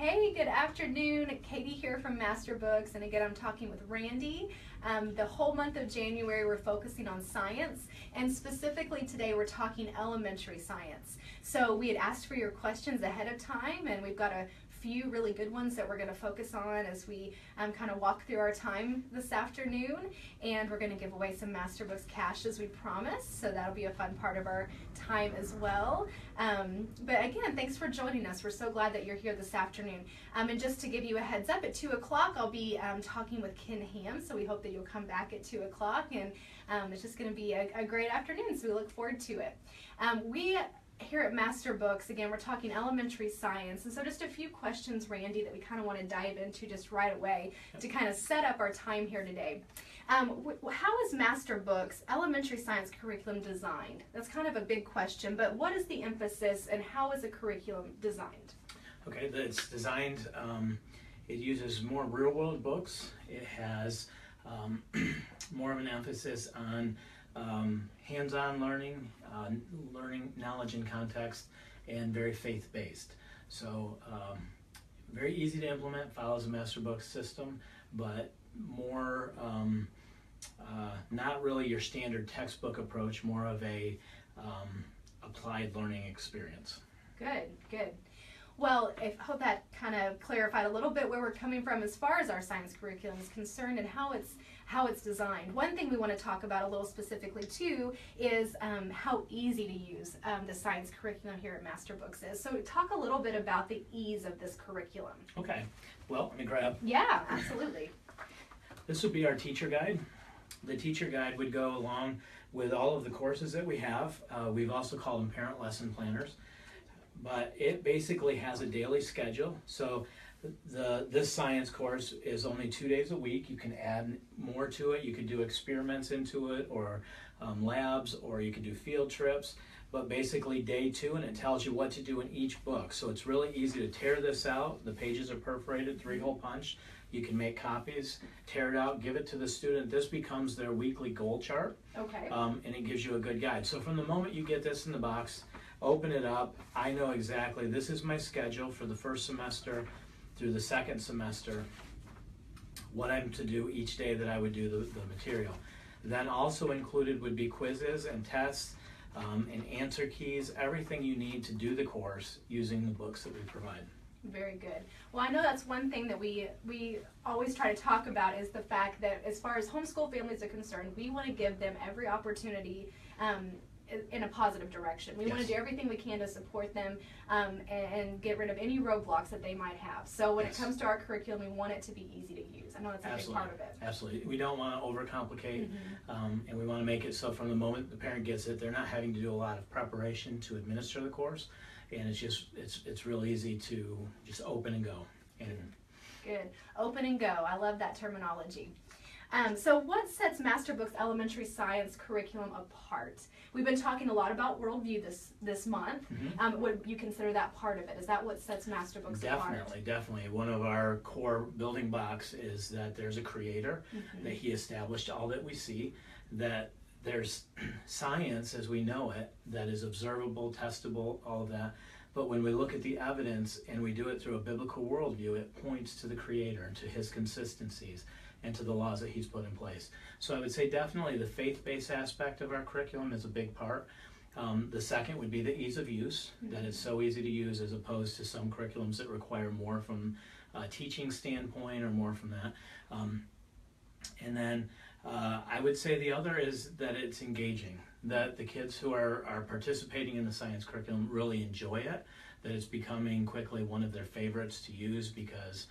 Hey, good afternoon. Katie here from Master Books, and again I'm talking with Randy. The whole month of January we're focusing on science, and specifically today we're talking elementary science. So we had asked for your questions ahead of time, and we've got a few really good ones that we're going to focus on as we kind of walk through our time this afternoon, and we're going to give away some Master Books cash as we promised, so that'll be a fun part of our time as well. But again, thanks for joining us. We're so glad that you're here this afternoon. And just to give you a heads up, at 2 o'clock I'll be talking with Ken Ham, so we hope that you'll come back at 2 o'clock, and it's just going to be a great afternoon, so we look forward to it. Here at Master Books, again, we're talking elementary science, and so just a few questions, Randy, that we kind of want to dive into just right away to kind of set up our time here today. How is Master Books elementary science curriculum designed? That's kind of a big question, but what is the emphasis and how is the curriculum designed? Okay, it's designed, it uses more real-world books. It has more of an emphasis on hands-on learning, learning knowledge in context, and very faith-based. So very easy to implement, follows a Master Books system, but more not really your standard textbook approach, more of a applied learning experience. Good, good. Well, I hope that kind of clarified a little bit where we're coming from as far as our science curriculum is concerned and how it's designed. One thing we want to talk about a little specifically too is how easy to use the science curriculum here at Master Books is. So talk a little bit about the ease of this curriculum. Okay, well, let me grab. Yeah, absolutely. This would be our teacher guide. The teacher guide would go along with all of the courses that we have. We've also called them parent lesson planners. But it basically has a daily schedule. So this science course is only 2 days a week. You can add more to it. You could do experiments into it, or labs, or you could do field trips. But basically day 2, and it tells you what to do in each book. So it's really easy to tear this out. The pages are perforated, 3-hole punch. You can make copies, tear it out, give it to the student. This becomes their weekly goal chart. Okay. And it gives you a good guide. So from the moment you get this in the box, open it up, I know exactly this is my schedule for the first semester through the second semester, what I'm to do each day that I would do the material. Then also included would be quizzes and tests and answer keys, everything you need to do the course using the books that we provide. Very good. Well, I know that's one thing that we always try to talk about is the fact that as far as homeschool families are concerned, we want to give them every opportunity in a positive direction. We want to do everything we can to support them and get rid of any roadblocks that they might have. So when it comes to our curriculum, we want it to be easy to use. I know that's a big part of it. Absolutely. We don't want to overcomplicate, and we want to make it so from the moment the parent gets it, they're not having to do a lot of preparation to administer the course, and it's real easy to just open and go. Good. Open and go. I love that terminology. So what sets Master Books elementary science curriculum apart? We've been talking a lot about Worldview this month. Would you consider that part of it? Is that what sets Master Books apart? Definitely. One of our core building blocks is that there's a creator, that he established all that we see, that there's science as we know it, that is observable, testable, all of that. But when we look at the evidence and we do it through a biblical worldview, it points to the creator and to his consistencies and to the laws that he's put in place. So I would say definitely the faith-based aspect of our curriculum is a big part. The second would be the ease of use, that it's so easy to use as opposed to some curriculums that require more from a teaching standpoint or more from that. And then I would say the other is that it's engaging, that the kids who are participating in the science curriculum really enjoy it, that it's becoming quickly one of their favorites to use because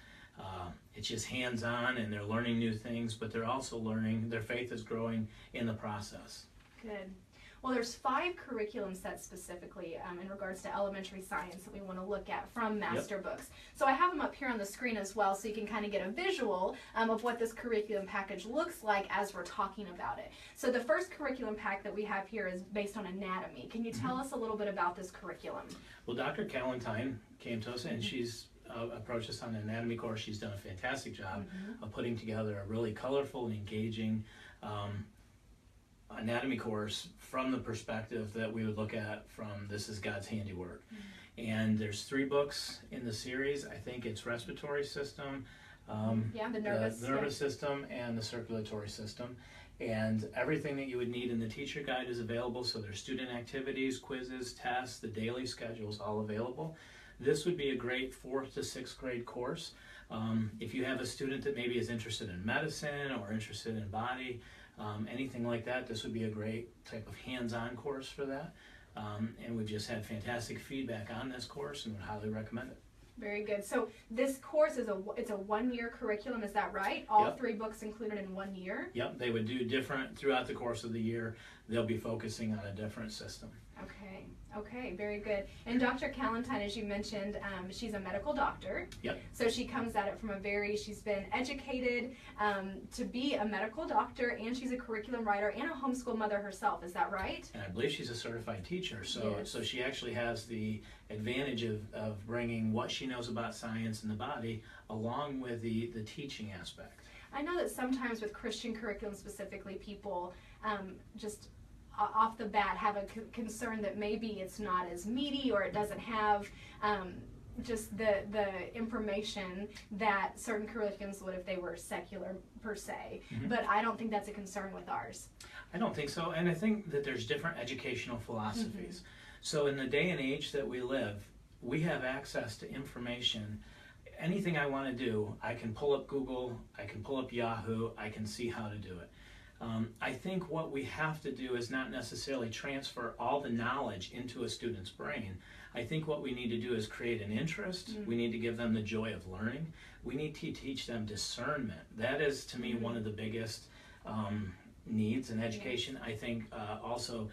it's just hands-on and they're learning new things, but they're also learning, their faith is growing in the process. Good. Well, there's 5 curriculum sets specifically in regards to elementary science that we want to look at from Master Books. So I have them up here on the screen as well, so you can kind of get a visual of what this curriculum package looks like as we're talking about it. So the first curriculum pack that we have here is based on anatomy. Can you tell us a little bit about this curriculum? Well, Dr. Callentine came to us, and she's approached us on an anatomy course. She's done a fantastic job of putting together a really colorful and engaging anatomy course from the perspective that we would look at from this is God's handiwork. And there's 3 books in the series. I think it's respiratory system, the nervous system, and the circulatory system. And everything that you would need in the teacher guide is available. So there's student activities, quizzes, tests, the daily schedules, all available. This would be a great 4th to 6th grade course. If you have a student that maybe is interested in medicine or interested in body, anything like that, this would be a great type of hands-on course for that. And we've just had fantastic feedback on this course and would highly recommend it. Very good. So this course is it's a 1-year curriculum, is that right? All Yep. 3 books included in 1 year? Yep, they would do different throughout the course of the year. They'll be focusing on a different system. Okay, very good. And Dr. Callentine, as you mentioned, she's a medical doctor. Yep. So she comes at it from she's been educated to be a medical doctor, and she's a curriculum writer and a homeschool mother herself, is that right? And I believe she's a certified teacher, so Yes. so she actually has the advantage of bringing what she knows about science and the body along with the teaching aspect. I know that sometimes with Christian curriculum specifically, people just off the bat have a concern that maybe it's not as meaty or it doesn't have just the information that certain curriculums would if they were secular per se. Mm-hmm. But I don't think that's a concern with ours. I don't think so, and I think that there's different educational philosophies. Mm-hmm. So in the day and age that we live, we have access to information. Anything I want to do, I can pull up Google, I can pull up Yahoo, I can see how to do it. I think what we have to do is not necessarily transfer all the knowledge into a student's brain. I think what we need to do is create an interest. Mm-hmm. We need to give them the joy of learning. We need to teach them discernment. That is, to me, one of the biggest needs in education. I think also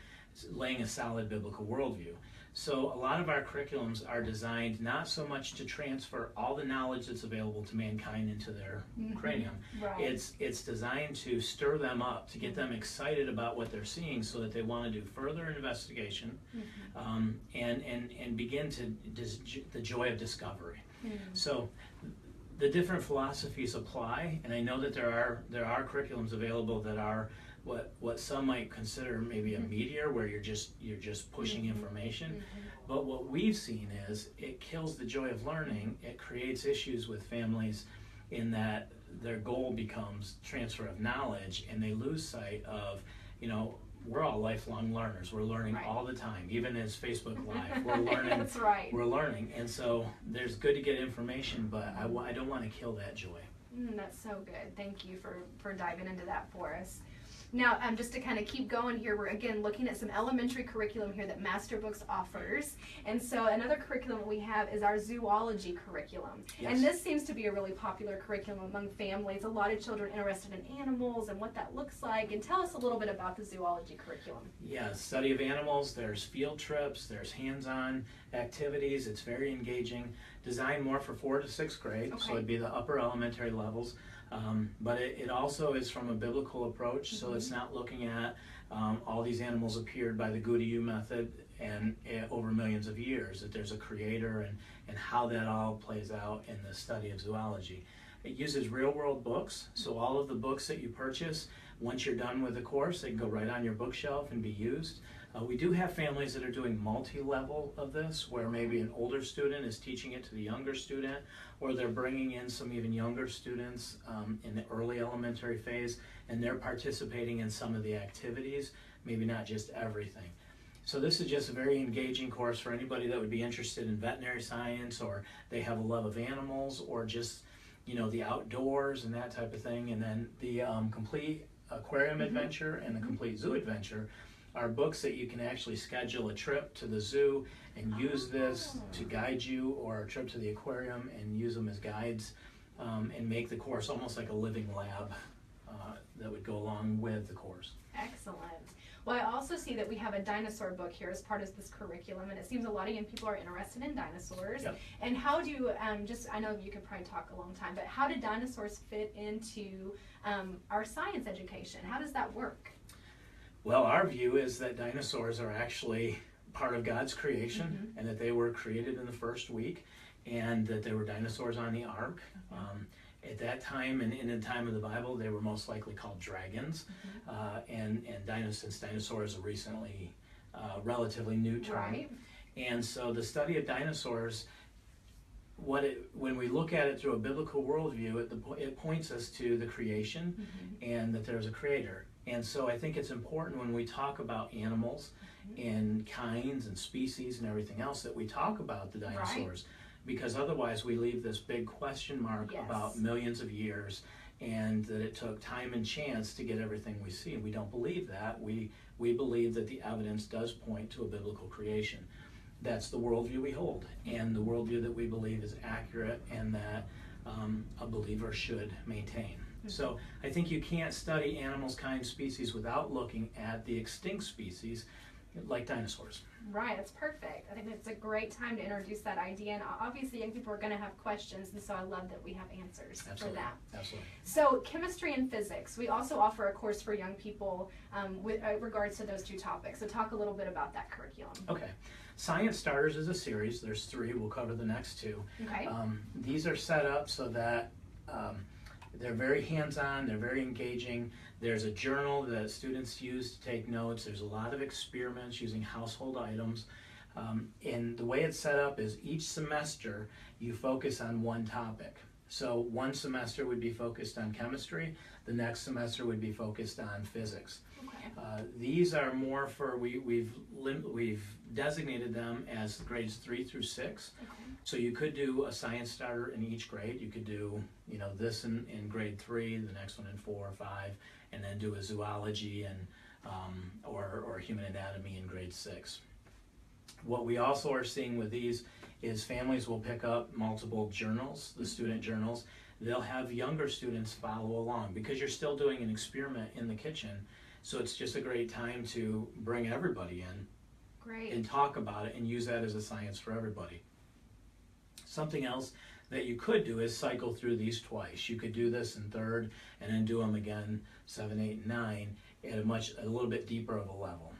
laying a solid biblical worldview. So a lot of our curriculums are designed not so much to transfer all the knowledge that's available to mankind into their cranium. Right. It's designed to stir them up, to get them excited about what they're seeing so that they want to do further investigation and begin to the joy of discovery. So the different philosophies apply, and I know that there are curriculums available that are what some might consider maybe a meteor, where you're just pushing information. But what we've seen is it kills the joy of learning. It creates issues with families in that their goal becomes transfer of knowledge, and they lose sight of, we're all lifelong learners. We're learning all the time, even as Facebook Live. We're learning. That's right. We're learning, and so there's good to get information, but I don't want to kill that joy. That's so good. Thank you for diving into that for us. Now, just to kind of keep going here, we're again looking at some elementary curriculum here that Master Books offers. And so another curriculum we have is our zoology curriculum. Yes. And this seems to be a really popular curriculum among families. A lot of children interested in animals and what that looks like. And tell us a little bit about the zoology curriculum. Yeah, study of animals, there's field trips, there's hands-on activities. It's very engaging, designed more for 4th to 6th grade, so it'd be the upper elementary levels. But it also is from a biblical approach, so it's not looking at all these animals appeared by the Goodyear method and over millions of years, that there's a creator and how that all plays out in the study of zoology. It uses real-world books, so all of the books that you purchase, once you're done with the course, they can go right on your bookshelf and be used. We do have families that are doing multi-level of this, where maybe an older student is teaching it to the younger student, or they're bringing in some even younger students in the early elementary phase, and they're participating in some of the activities, maybe not just everything. So this is just a very engaging course for anybody that would be interested in veterinary science, or they have a love of animals, or just the outdoors and that type of thing. And then the complete aquarium adventure and the complete zoo adventure are books that you can actually schedule a trip to the zoo and use this to guide you, or a trip to the aquarium and use them as guides, and make the course almost like a living lab that would go along with the course. Excellent. Well, I also see that we have a dinosaur book here as part of this curriculum, and it seems a lot of young people are interested in dinosaurs. Yep. And how do, I know you could probably talk a long time, but how do dinosaurs fit into our science education? How does that work? Well, our view is that dinosaurs are actually part of God's creation, and that they were created in the first week, and that there were dinosaurs on the ark. At that time, and in the time of the Bible, they were most likely called dragons, and since dinosaurs are recently relatively new term. Right. And so the study of dinosaurs, when we look at it through a biblical worldview, it points us to the creation and that there's a creator. And so I think it's important when we talk about animals and kinds and species and everything else that we talk about the dinosaurs, because otherwise we leave this big question mark about millions of years and that it took time and chance to get everything we see. We don't believe that. We believe that the evidence does point to a biblical creation. That's the worldview we hold, and the worldview that we believe is accurate and that a believer should maintain. So I think you can't study animals, kinds, species without looking at the extinct species like dinosaurs. Right, that's perfect. I think it's a great time to introduce that idea, and obviously young people are going to have questions, and so I love that we have answers for that. Absolutely. So chemistry and physics, we also offer a course for young people with regards to those two topics. So talk a little bit about that curriculum. Okay. Science Starters is a series. There's 3. We'll cover the next 2. Okay. These are set up so that they're very hands-on, they're very engaging. There's a journal that students use to take notes. There's a lot of experiments using household items. And the way it's set up is each semester you focus on one topic. So one semester would be focused on chemistry, the next semester would be focused on physics. Okay. These are more for, we've designated them as grades 3 through 6. Okay. So you could do a science starter in each grade. You could do, this in grade 3, the next one in 4 or 5, and then do a zoology and or human anatomy in grade 6. What we also are seeing with these is families will pick up multiple journals, the student journals. They'll have younger students follow along because you're still doing an experiment in the kitchen. So it's just a great time to bring everybody in. Great. And talk about it and use that as a science for everybody. Something else that you could do is cycle through these twice. You could do this in 3rd and then do them again 7, 8, and 9 at a little bit deeper of a level.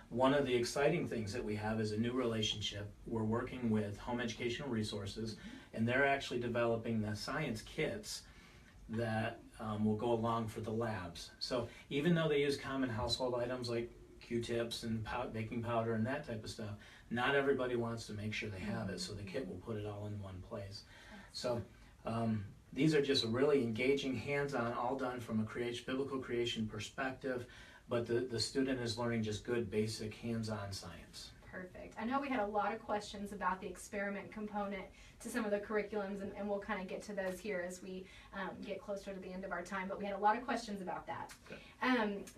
One of the exciting things that we have is a new relationship. We're working with Home Educational Resources, and they're actually developing the science kits that will go along for the labs. So even though they use common household items like Q-tips and baking powder and that type of stuff, not everybody wants to make sure they have it, so the kit will put it all in one place. So these are just really engaging, hands-on, all done from a biblical creation perspective, but the student is learning just good, basic, hands-on science. Perfect. I know we had a lot of questions about the experiment component to some of the curriculums, and we'll kind of get to those here as we get closer to the end of our time, but we had a lot of questions about that.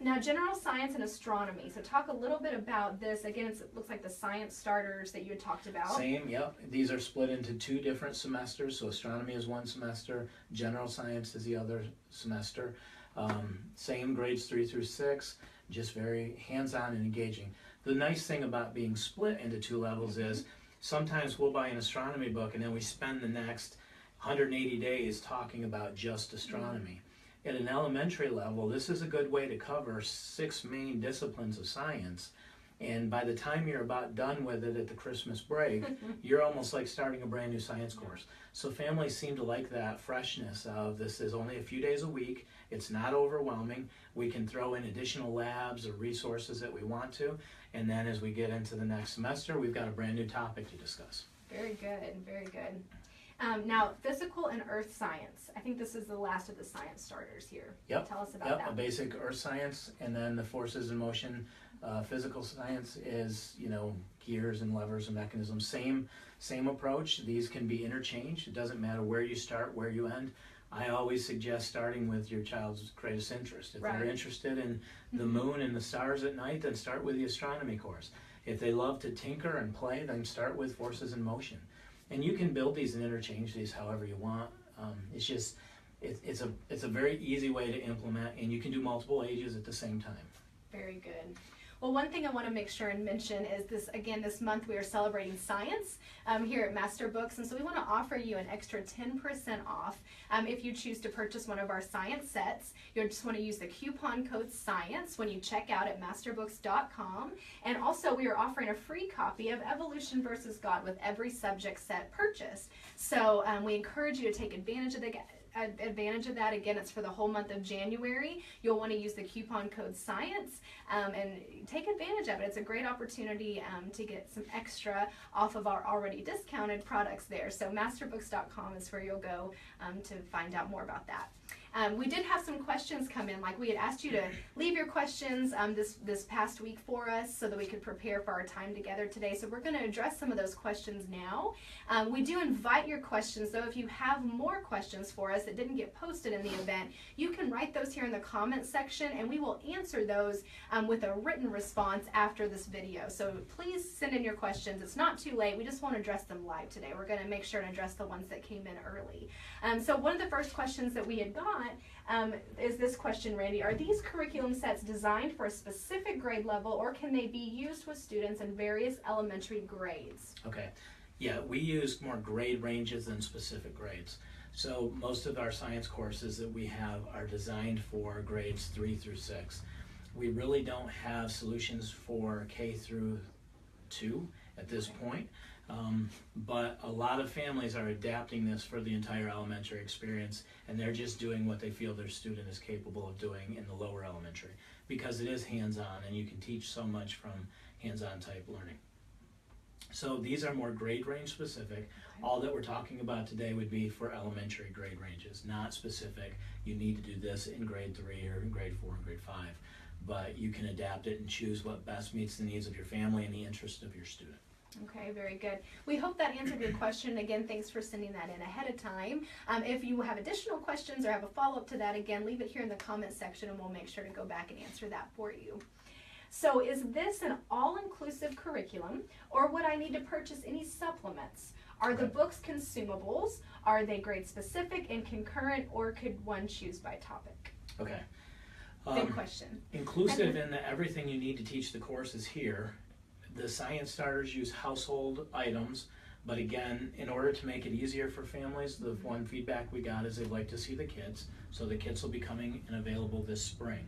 Now, general science and astronomy. So talk a little bit about this. Again, it looks like the science starters that you had talked about. Same, yep. These are split into 2 different semesters. So astronomy is one semester, general science is the other semester. Same grades 3 through 6, just very hands-on and engaging. The nice thing about being split into 2 levels is sometimes we'll buy an astronomy book and then we spend the next 180 days talking about just astronomy. At an elementary level, this is a good way to cover 6 main disciplines of science. And by the time you're about done with it at the Christmas break, you're almost like starting a brand new science course. So families seem to like that freshness of this is only a few days a week. It's not overwhelming. We can throw in additional labs or resources that we want to. And then as we get into the next semester, we've got a brand new topic to discuss. Very good, very good. Now, physical and earth science. I think this is the last of the science starters here. Yep. Tell us about that. A basic earth science, and then the forces in motion. Physical science is, gears and levers and mechanisms. Same approach. These can be interchanged. It doesn't matter where you start, where you end. I always suggest starting with your child's greatest interest. If they're interested in the moon and the stars at night, then start with the astronomy course. If they love to tinker and play, then start with forces in motion. And you can build these and interchange these however you want. It's a very easy way to implement, and you can do multiple ages at the same time. Very good. Well, one thing I want to make sure and mention is this month we are celebrating science here at Master Books, and so we want to offer you an extra 10% off if you choose to purchase one of our science sets. You'll just want to use the coupon code SCIENCE when you check out at masterbooks.com, and also we are offering a free copy of Evolution versus God with every subject set purchased. So we encourage you to take advantage of advantage of that, again, it's for the whole month of January. You'll want to use the coupon code SCIENCE and take advantage of it. It's a great opportunity to get some extra off of our already discounted products there. So masterbooks.com is where you'll go to find out more about that. We did have some questions come in. Like we had asked you to leave your questions this past week for us so that we could prepare for our time together today. So we're going to address some of those questions now. We do invite your questions, though. If you have more questions for us that didn't get posted in the event, you can write those here in the comments section, and we will answer those with a written response after this video. So please send in your questions. It's not too late. We just want to address them live today. We're going to make sure and address the ones that came in early. So one of the first questions that we had got is this question, Randy. Are these curriculum sets designed for a specific grade level, or can they be used with students in various elementary grades? Okay. Yeah, we use more grade ranges than specific grades. So most of our science courses that we have are designed for grades 3 through 6. We really don't have solutions for K through 2 at this point. But a lot of families are adapting this for the entire elementary experience, and they're just doing what they feel their student is capable of doing in the lower elementary, because it is hands-on, and you can teach so much from hands-on type learning. So these are more grade range specific. Okay. All that we're talking about today would be for elementary grade ranges, not specific. You need to do this in grade 3 or in grade 4 and grade 5, but you can adapt it and choose what best meets the needs of your family and the interest of your student. Okay, very good. We hope that answered your question. Again, thanks for sending that in ahead of time. If you have additional questions or have a follow-up to that, again, leave it here in the comment section and we'll make sure to go back and answer that for you. So is this an all-inclusive curriculum, or would I need to purchase any supplements? Are the books consumables? Are they grade-specific and concurrent, or could one choose by topic? Okay. Big question. Inclusive in that everything you need to teach the course is here. The science starters use household items, but again, in order to make it easier for families, the one feedback we got is they'd like to see the kits, so the kits will be coming and available this spring.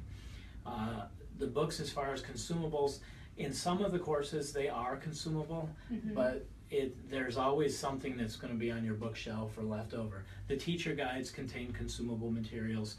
The books, as far as consumables, in some of the courses they are consumable, but there's always something that's going to be on your bookshelf or left over. The teacher guides contain consumable materials,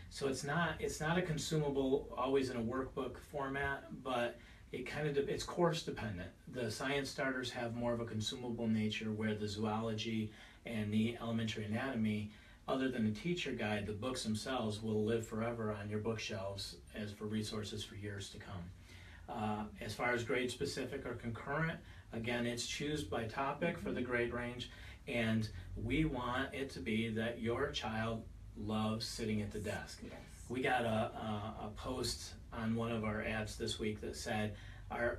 so it's not a consumable always in a workbook format, but it's course dependent. The science starters have more of a consumable nature, where the zoology and the elementary anatomy, other than the teacher guide, the books themselves will live forever on your bookshelves as for resources for years to come. As far as grade specific or concurrent, again, it's choose by topic for the grade range, and we want it to be that your child loves sitting at the desk. Yes. We got a post on one of our ads this week that said,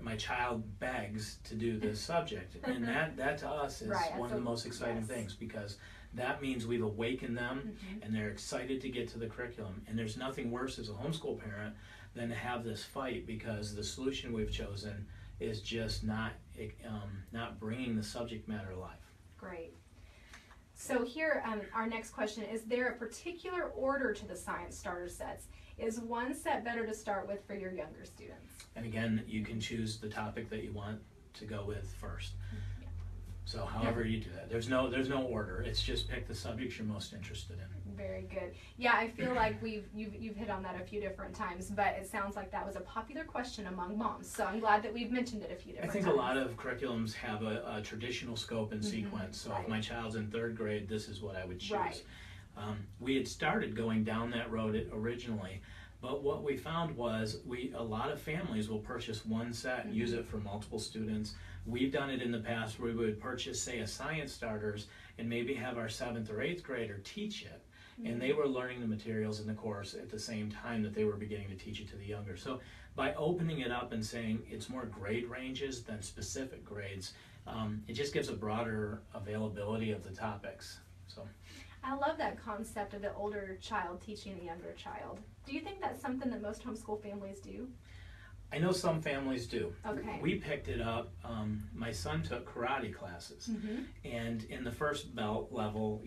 my child begs to do this subject, and that to us is one of the most exciting things, because that means we've awakened them and they're excited to get to the curriculum. And there's nothing worse as a homeschool parent than to have this fight, because the solution we've chosen is just not bringing the subject matter alive. Great. So here, our next question, is there a particular order to the science starter sets? Is one set better to start with for your younger students? And again, you can choose the topic that you want to go with first. So however you do that, there's no order. It's just pick the subjects you're most interested in. Very good. Yeah, I feel like you've hit on that a few different times, but it sounds like that was a popular question among moms. So I'm glad that we've mentioned it a few different times. I think a lot of curriculums have a traditional scope and sequence. So if my child's in 3rd grade, this is what I would choose. Right. We had started going down that road originally, but what we found was a lot of families will purchase one set and use it for multiple students. We've done it in the past where we would purchase, say, a science starters and maybe have our 7th or 8th grader teach it. And they were learning the materials in the course at the same time that they were beginning to teach it to the younger. So by opening it up and saying it's more grade ranges than specific grades, it just gives a broader availability of the topics. So I love that concept of the older child teaching the younger child. Do you think that's something that most homeschool families do? I know some families do. Okay. We picked it up. My son took karate classes, and in the first belt level,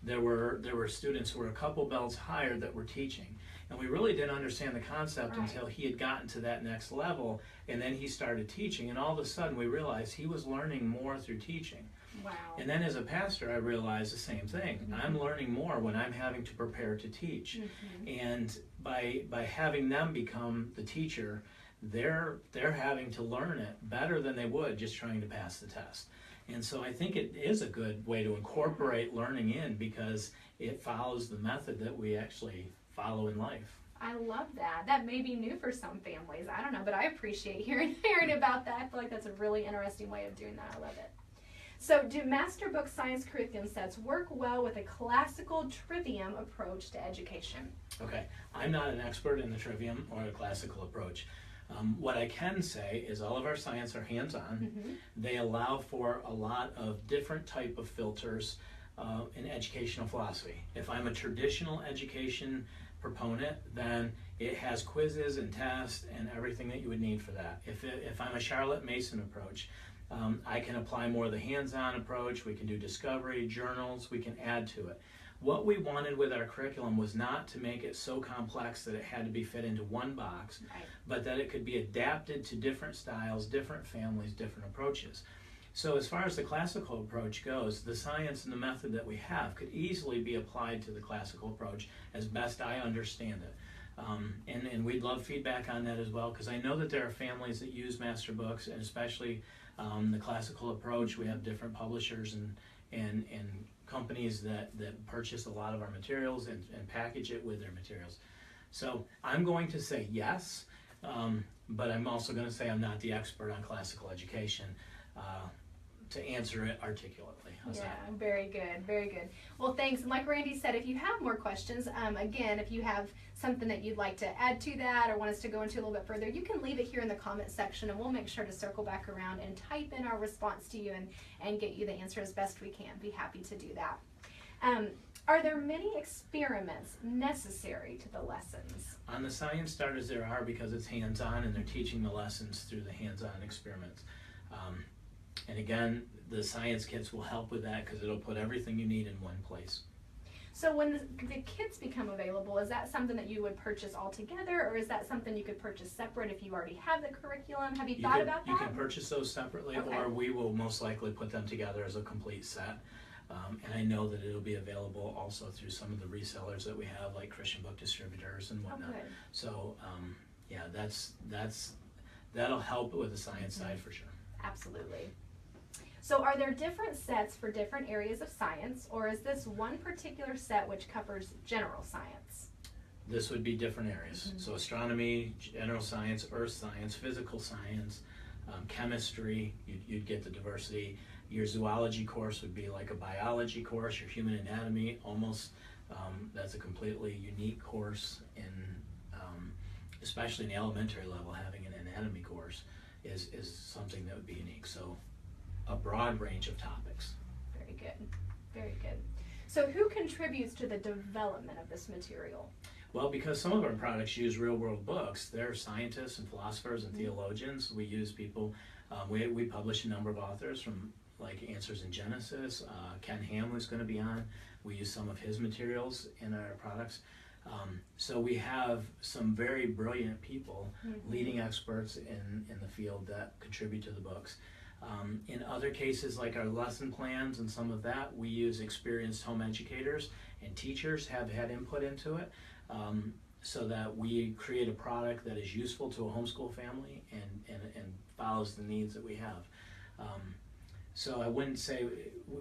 there were students who were a couple belts higher that were teaching, and we really didn't understand the concept until he had gotten to that next level, and then he started teaching, and all of a sudden we realized he was learning more through teaching. Wow. And then as a pastor, I realized the same thing. Mm-hmm. I'm learning more when I'm having to prepare to teach. Mm-hmm. And by having them become the teacher, they're having to learn it better than they would just trying to pass the test. And so I think it is a good way to incorporate learning in, because it follows the method that we actually follow in life. I love that. That may be new for some families. I don't know, but I appreciate hearing about that. I feel like that's a really interesting way of doing that. I love it. So, do master book science curriculum sets work well with a classical trivium approach to education? Okay, I'm not an expert in the trivium or the classical approach. What I can say is all of our science are hands-on. Mm-hmm. They allow for a lot of different type of filters in educational philosophy. If I'm a traditional education proponent, then it has quizzes and tests and everything that you would need for that. If I'm a Charlotte Mason approach, I can apply more of the hands-on approach. We can do discovery, journals, we can add to it. What we wanted with our curriculum was not to make it so complex that it had to be fit into one box, Right. but that it could be adapted to different styles, different families, different approaches. So as far as the classical approach goes, the science and the method that we have could easily be applied to the classical approach as best I understand it. And we'd love feedback on that as well, because I know that there are families that use master books, and especially the classical approach. We have different publishers and companies that purchase a lot of our materials and package it with their materials. So I'm going to say yes, but I'm also going to say I'm not the expert on classical education to answer it articulately. How's that? Very good, very good. Well, thanks. And like Randy said, if you have more questions, again, if you have something that you'd like to add to that or want us to go into a little bit further, you can leave it here in the comment section, and we'll make sure to circle back around and type in our response to you and get you the answer as best we can. Be happy to do that. Are there many experiments necessary to the lessons? On the science starters there are, because it's hands-on and they're teaching the lessons through the hands-on experiments. And again, the science kits will help with that, because it'll put everything you need in one place. So when the kits become available, is that something that you would purchase all together, or is that something you could purchase separate if you already have the curriculum? Have you thought about that? You can purchase those separately, Okay. or we will most likely put them together as a complete set. And I know that it'll be available also through some of the resellers that we have, like Christian book distributors and whatnot. Okay. So yeah, that'll help with the science side for sure. Absolutely. So are there different sets for different areas of science, or is this one particular set which covers general science? This would be different areas. Mm-hmm. So astronomy, general science, earth science, physical science, chemistry, you'd get the diversity. Your zoology course would be like a biology course. Your human anatomy, almost, that's a completely unique course in, especially in the elementary level, having an anatomy course is something that would be unique. So a broad range of topics. Very good. Very good. So who contributes to the development of this material? Well, because some of our products use real world books, they're scientists and philosophers and theologians. We use people, we publish a number of authors from like Answers in Genesis. Ken Ham, who's going to be on, we use some of his materials in our products. So we have some very brilliant people, leading experts in the field that contribute to the books. In other cases, like our lesson plans and some of that, we use experienced home educators, and teachers have had input into it, so that we create a product that is useful to a homeschool family and follows the needs that we have. So I wouldn't say,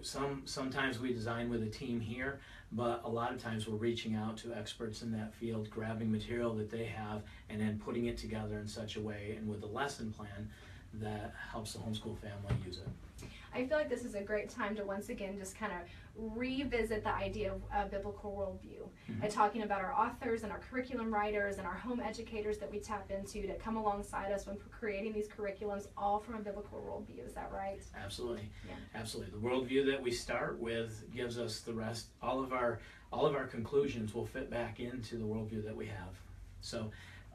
sometimes we design with a team here, but a lot of times we're reaching out to experts in that field, grabbing material that they have, and then putting it together in such a way and with a lesson plan that helps the homeschool family use it. I feel like this is a great time to once again just kind of revisit the idea of biblical worldview, and talking about our authors and our curriculum writers and our home educators that we tap into to come alongside us when creating these curriculums, all from a biblical worldview. Is that right? Absolutely. Yeah. Absolutely. The worldview that we start with gives us the rest. All of our conclusions will fit back into the worldview that we have. So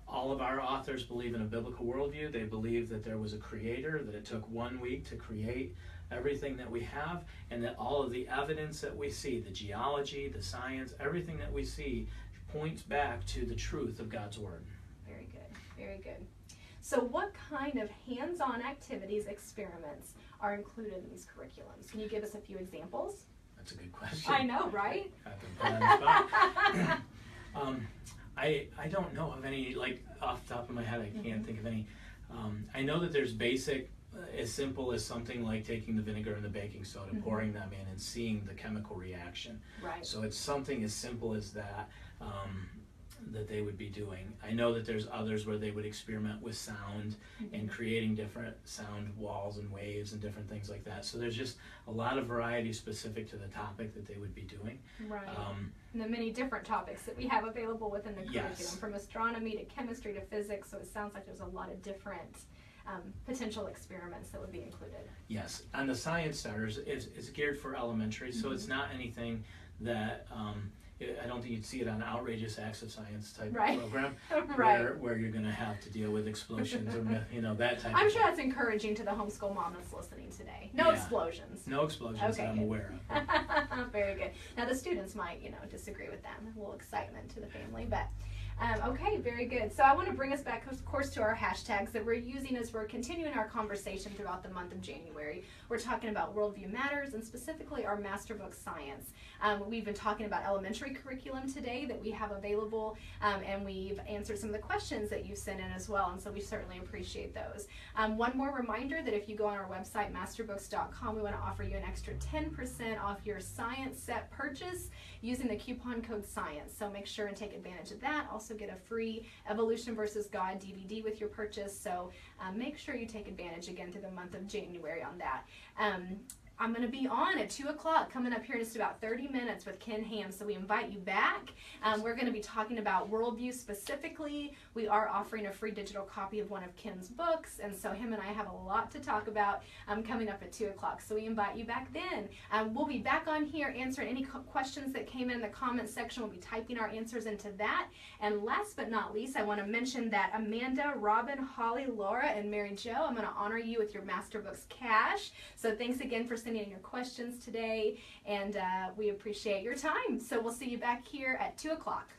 all of our authors believe in a biblical worldview. They believe that there was a creator, that it took 1 week to create everything that we have, and that all of the evidence that we see, the geology, the science, everything that we see points back to the truth of God's Word. Very good. Very good. So what kind of hands-on activities, experiments are included in these curriculums? Can you give us a few examples? That's a good question. I know, right? Got them put on the spot. I don't know of any, like off the top of my head, I can't think of any. I know that there's basic, as simple as something like taking the vinegar and the baking soda, pouring them in and seeing the chemical reaction. Right. So it's something as simple as that that they would be doing. I know that there's others where they would experiment with sound and creating different sound walls and waves and different things like that. So there's just a lot of variety specific to the topic that they would be doing. Right. And the many different topics that we have available within the curriculum, Yes. from astronomy to chemistry to physics. So it sounds like there's a lot of different potential experiments that would be included. Yes, on the science starters, it's geared for elementary, so it's not anything that I don't think you'd see it on Outrageous Acts of Science type program, where you're going to have to deal with explosions or that type. I'm of sure that's encouraging to the homeschool mom that's listening today. No explosions. No explosions that I'm aware of. Very good. Now the students might disagree with them. A little excitement to the family, but. Okay, very good. So I want to bring us back, of course, to our hashtags that we're using as we're continuing our conversation throughout the month of January. We're talking about Worldview Matters and specifically our master book Science. We've been talking about elementary curriculum today that we have available, and we've answered some of the questions that you've sent in as well, and so we certainly appreciate those. One more reminder that if you go on our website, masterbooks.com, we want to offer you an extra 10% off your science set purchase using the coupon code SCIENCE. So make sure and take advantage of that. Also get a free Evolution versus God DVD with your purchase. So make sure you take advantage again through the month of January on that. I'm going to be on at 2 o'clock coming up here in just about 30 minutes with Ken Ham, so we invite you back. We're going to be talking about worldview specifically. We are offering a free digital copy of one of Ken's books, and so him and I have a lot to talk about coming up at 2 o'clock, so we invite you back then. We'll be back on here answering any questions that came in the comment section. We'll be typing our answers into that. And last but not least, I want to mention that Amanda, Robin, Holly, Laura, and Mary Jo, I'm going to honor you with your Master Books cash. So thanks again for sending in your questions today, and we appreciate your time. So we'll see you back here at 2 o'clock.